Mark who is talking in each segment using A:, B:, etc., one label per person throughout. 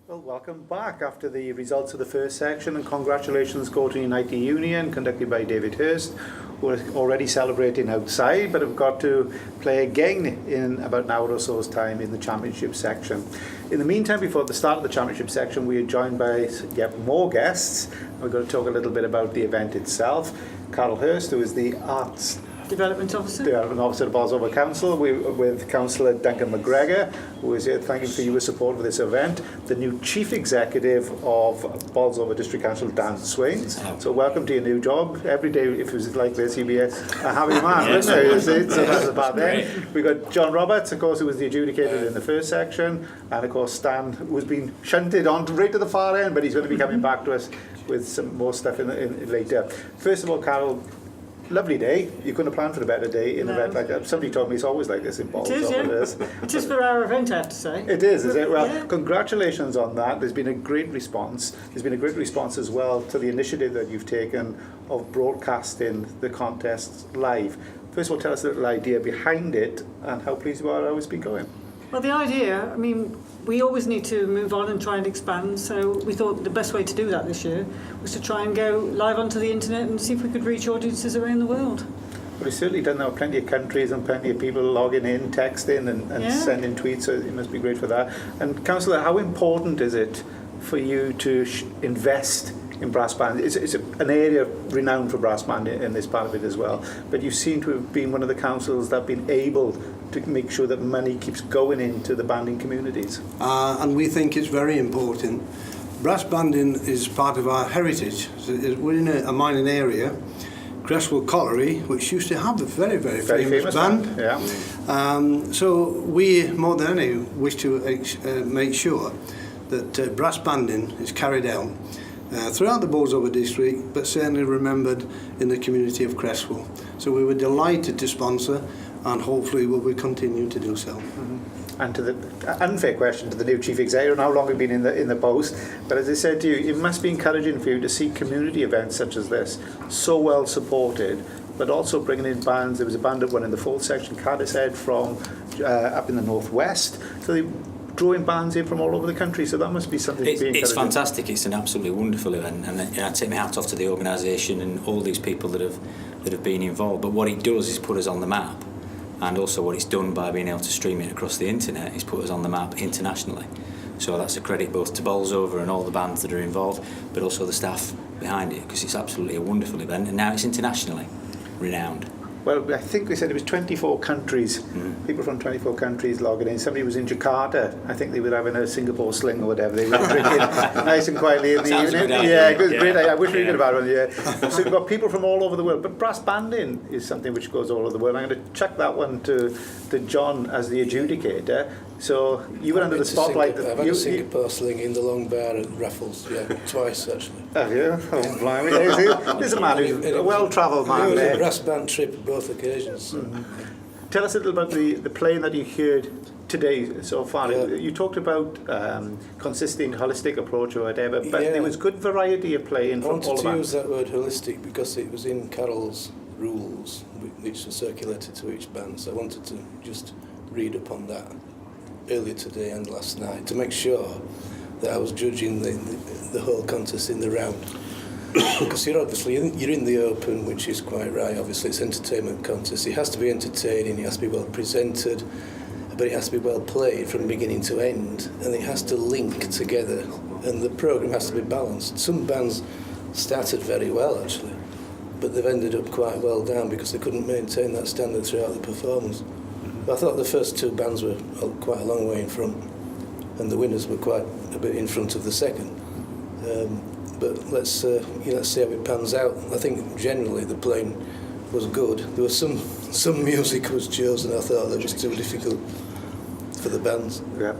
A: Well, welcome back after the results of the first section, and congratulations go to United Union, conducted by David Hurst, who are already celebrating outside, but have got to play again in about an hour or so's time in the championship section. In the meantime, before the start of the championship section, we are joined by yet more guests. We're going to talk a little bit about the event itself. Carol Hurst, who is the Arts
B: Development Officer
A: of Bolsover Council, with Councillor Duncan McGregor, who is here thanking for your support for this event. The new Chief Executive of Bolsover District Council, Dan Swains. So welcome to your new job. Every day, if it was like this, you'd be a happy man, wouldn't you? So that's about there. We've got John Roberts, of course, who was the adjudicator in the first section, and of course Stan, who's been shunted on right to the far end, but he's going to be coming back to us with some more stuff in later. First of all, Carol, lovely day. You couldn't have planned for a better day in an event like that. Somebody told me it's always like this in Bolsover.
B: It is, yeah. It is for our event, I have to say.
A: It is it? Well,
B: yeah.
A: Congratulations on that. There's been a great response. There's been a great response as well to the initiative that you've taken of broadcasting the contests live. First of all, tell us a little idea behind it and how pleased you are how it's been going.
B: Well, the idea, we always need to move on and try and expand, so we thought the best way to do that this year was to try and go live onto the internet and see if we could reach audiences around the world.
A: Well, we've certainly done that with plenty of countries and plenty of people logging in, texting and sending tweets, so it must be great for that. And Councillor, how important is it for you to invest in brass band? It's an area renowned for brass band in this part of it as well, but you seem to have been one of the councils that have been able to make sure that money keeps going into the banding communities.
C: And we think it's very important. Brass banding is part of our heritage. So we're in a mining area, Cresswell Colliery, which used to have a very, very famous band.
A: Yeah.
C: So we, more than any, wish to make sure that brass banding is carried out throughout the Bolsover district, but certainly remembered in the community of Cresswell. So we were delighted to sponsor, and hopefully we will continue to do so.
A: Mm-hmm. And to the unfair question to the new chief executive, how long have you been in the post? But as I said to you, it must be encouraging for you to see community events such as this so well supported, but also bringing in bands. There was a band that won in the fourth section, Cadishead, from up in the northwest. So they drawing bands in from all over the country, so that must be something to be encouraging.
D: It's fantastic. It's an absolutely wonderful event, and I take my hat off to the organisation and all these people that have been involved. But what it does is put us on the map, and also what it's done by being able to stream it across the internet is put us on the map internationally. So that's a credit both to Bolsover and all the bands that are involved, but also the staff behind it, because it's absolutely a wonderful event, and now it's internationally renowned.
A: Well, I think they said it was 24 countries, people from 24 countries logging in. Somebody was in Jakarta. I think they were having a Singapore sling or whatever. They were drinking nice and quietly in the evening. Yeah, it was great. I wish we could have had one, yeah. So we've got people from all over the world. But brass banding is something which goes all over the world. I'm going to chuck that one to John as the adjudicator. So you were under the spotlight.
E: I've had a Singapore sling in the long bar at Raffles, twice actually.
A: Have you? Oh, blimey. There's a man who's a well-travelled man there.
E: A brass band trip both occasions. So.
A: Mm-hmm. Tell us a little about the playing that you heard today so far. Yeah. You talked about consistent, holistic approach or whatever, but there was good variety of playing from all of that.
E: I wanted to use that word holistic because it was in Carol's rules, which were circulated to each band, so I wanted to just read upon that earlier today and last night to make sure that I was judging the whole contest in the round. Because you're in the open, which is quite right. Obviously, it's entertainment contest. It has to be entertaining. It has to be well presented, but it has to be well played from beginning to end, and it has to link together. And the programme has to be balanced. Some bands started very well actually, but they've ended up quite well down because they couldn't maintain that standard throughout the performance. But I thought the first two bands were quite a long way in front, and the winners were quite a bit in front of the second. But let's see how it pans out. I think generally the playing was good. There was some music was chosen. I thought that was too difficult for the bands.
A: Yeah,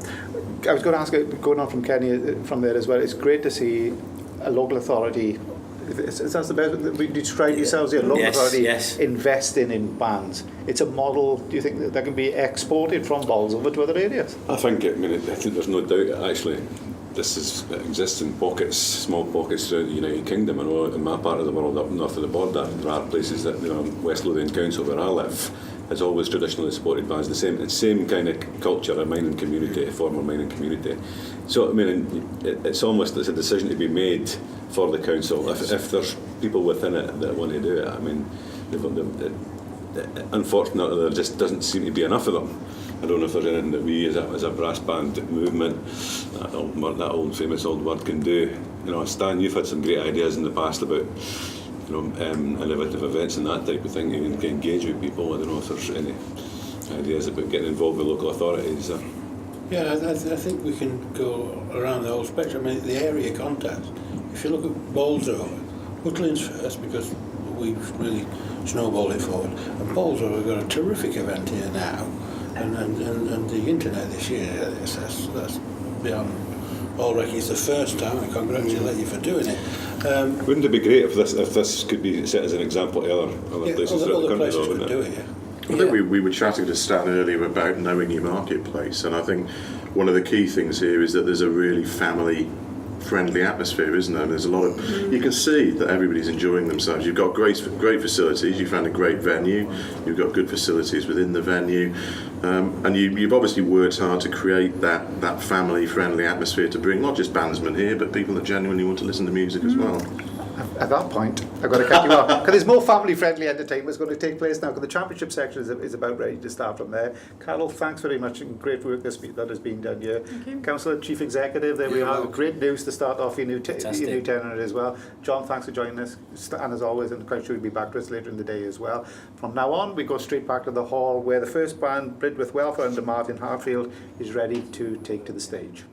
A: I was going to ask, going on from Kenny from there as well. It's great to see a local authority. Is that the best? You describe yourselves here, local authority investing in bands. It's a model. Do you think that can be exported from Bolsover to other areas?
F: I think there's no doubt actually. This exists in pockets, small pockets throughout the United Kingdom. I know in my part of the world, up north of the border, there are places that, West Lothian Council where I live, has always traditionally supported bands. The same kind of culture, a mining community, a former mining community. So I mean, it's almost a decision to be made for the council. If there's people within it that want to do it, I mean, unfortunately, there just doesn't seem to be enough of them. I don't know if there's anything that we, as a brass band movement, that old famous old word, can do. You know, Stan, you've had some great ideas in the past about, you know, innovative events and that type of thing. You can engage with people. I don't know if there's any ideas about getting involved with local authorities.
G: Yeah, I think we can go around the whole spectrum. I mean, the area contacts. If you look at Bolsover, Woodlands first, because we've really snowballed it forward. And Bolsover have got a terrific event here now, and the internet this year, that's beyond all reckoning. It's the first time. I congratulate you for doing it.
F: Wouldn't it be great if this could be set as an example to other places throughout the country?
G: Places
F: Wouldn't
G: could do it. Yeah.
H: I think we were chatting to Stan earlier about knowing your marketplace, and I think one of the key things here is that there's a really family-friendly atmosphere, isn't there? There's a lot of, you can see that everybody's enjoying themselves. You've got great facilities. You found a great venue. You've got good facilities within the venue, and you've obviously worked hard to create that family-friendly atmosphere to bring not just bandsmen here, but people that genuinely want to listen to music as well.
A: At that point, I've got to cut you off, because there's more family-friendly entertainment that's going to take place now, because the championship section is about ready to start from there. Carol, thanks very much, and great work that has been done here. Councillor, Chief Executive, there we are. Great news to start off your new tenure as well. John, thanks for joining us, and as always, I'm quite sure you'll be back to us later in the day as well. From now on, we go straight back to the hall, where the first band, Bridwith Welfare under Martin Hartfield, is ready to take to the stage.